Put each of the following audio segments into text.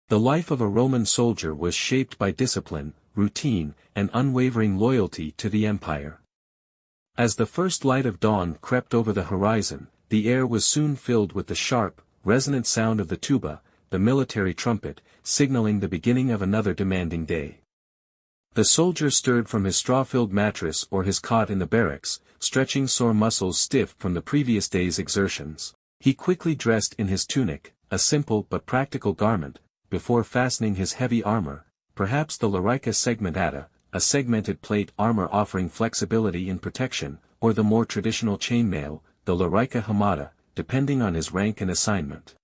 The life of a Roman soldier was shaped by discipline, routine, and unwavering loyalty to the empire. As the first light of dawn crept over the horizon, the air was soon filled with the sharp, resonant sound of the tuba, the military trumpet, signaling the beginning of another demanding day. The soldier stirred from his straw-filled mattress or his cot in the barracks, stretching sore muscles stiff from the previous day's exertions. He quickly dressed in his tunic, a simple but practical garment, before fastening his heavy armor, perhaps the larica segmentata, a segmented plate armor offering flexibility and protection, or the more traditional chainmail, the larica hamata, depending on his rank and assignment.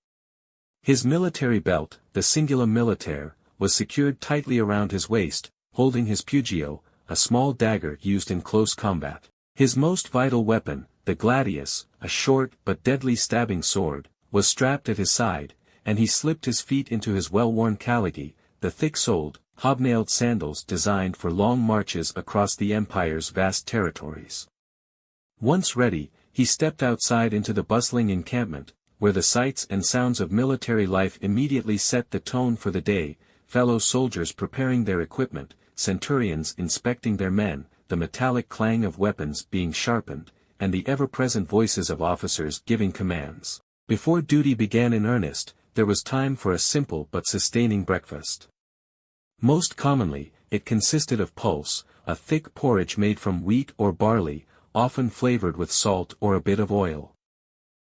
His military belt, the cingula militare, was secured tightly around his waist, holding his pugio, a small dagger used in close combat. His most vital weapon, the gladius, a short but deadly stabbing sword, was strapped at his side, and he slipped his feet into his well-worn caligae, the thick-soled, hobnailed sandals designed for long marches across the empire's vast territories. Once ready, he stepped outside into the bustling encampment, where the sights and sounds of military life immediately set the tone for the day, fellow soldiers preparing their equipment, centurions inspecting their men, the metallic clang of weapons being sharpened, and the ever-present voices of officers giving commands. Before duty began in earnest, there was time for a simple but sustaining breakfast. Most commonly, it consisted of pulse, a thick porridge made from wheat or barley, often flavored with salt or a bit of oil.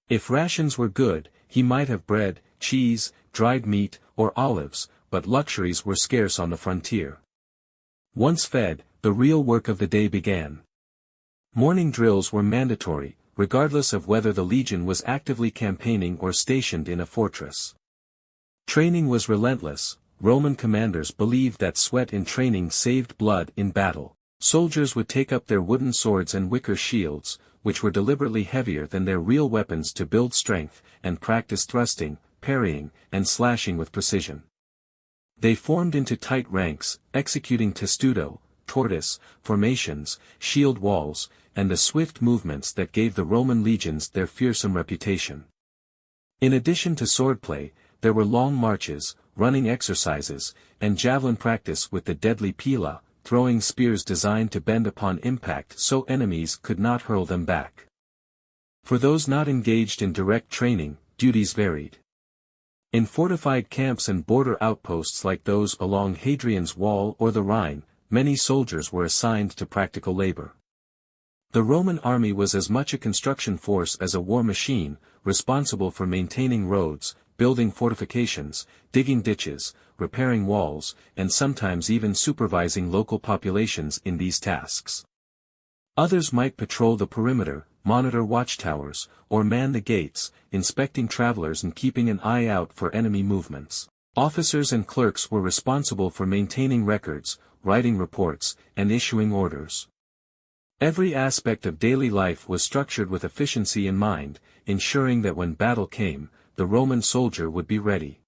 If rations were good, he might have bread, cheese, dried meat, or olives, but luxuries were scarce on the frontier. Once fed, the real work of the day began. Morning drills were mandatory, regardless of whether the legion was actively campaigning or stationed in a fortress. Training was relentless. Roman commanders believed that sweat in training saved blood in battle. Soldiers would take up their wooden swords and wicker shields, which were deliberately heavier than their real weapons to build strength, and practice thrusting, parrying, and slashing with precision. They formed into tight ranks, executing testudo, tortoise, formations, shield walls, and the swift movements that gave the Roman legions their fearsome reputation. In addition to swordplay, there were long marches, running exercises, and javelin practice with the deadly pila, throwing spears designed to bend upon impact so enemies could not hurl them back. For those not engaged in direct training, duties varied. In fortified camps and border outposts like those along Hadrian's Wall or the Rhine, many soldiers were assigned to practical labor. The Roman army was as much a construction force as a war machine, responsible for maintaining roads, building fortifications, digging ditches, repairing walls, and sometimes even supervising local populations in these tasks. Others might patrol the perimeter, monitor watchtowers, or man the gates, inspecting travelers and keeping an eye out for enemy movements. Officers and clerks were responsible for maintaining records, writing reports, and issuing orders. Every aspect of daily life was structured with efficiency in mind, ensuring that when battle came, the Roman soldier would be ready.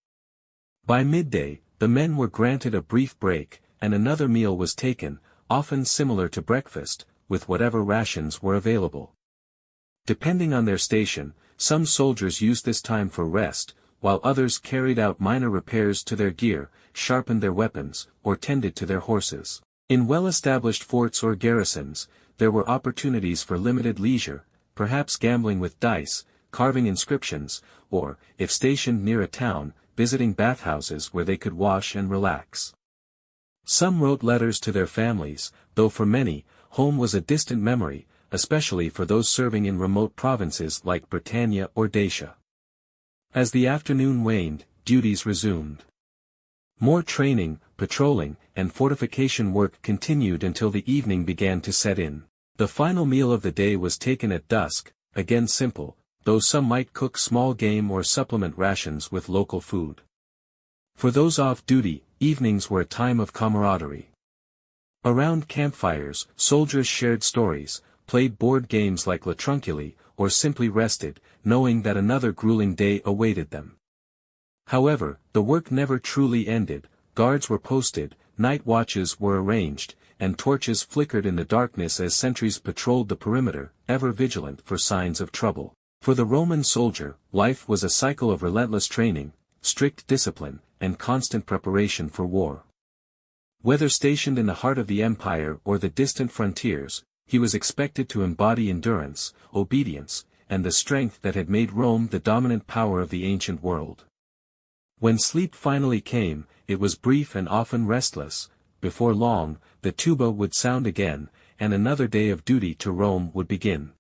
By midday, the men were granted a brief break, and another meal was taken, often similar to breakfast, with whatever rations were available. Depending on their station, some soldiers used this time for rest, while others carried out minor repairs to their gear, sharpened their weapons, or tended to their horses. In well-established forts or garrisons, there were opportunities for limited leisure, perhaps gambling with dice, carving inscriptions, or, if stationed near a town, visiting bathhouses where they could wash and relax. Some wrote letters to their families, though for many, home was a distant memory, especially for those serving in remote provinces like Britannia or Dacia. As the afternoon waned, duties resumed. More training, patrolling, and fortification work continued until the evening began to set in. The final meal of the day was taken at dusk, again simple, though some might cook small game or supplement rations with local food. For those off duty, evenings were a time of camaraderie. Around campfires, soldiers shared stories, played board games like La Trunculi, or simply rested, knowing that another grueling day awaited them. However, the work never truly ended. Guards were posted, night watches were arranged, and torches flickered in the darkness as sentries patrolled the perimeter, ever vigilant for signs of trouble. For the Roman soldier, life was a cycle of relentless training, strict discipline, and constant preparation for war. Whether stationed in the heart of the empire or the distant frontiers, he was expected to embody endurance, obedience, and the strength that had made Rome the dominant power of the ancient world. When sleep finally came, it was brief and often restless. Before long, the tuba would sound again, and another day of duty to Rome would begin.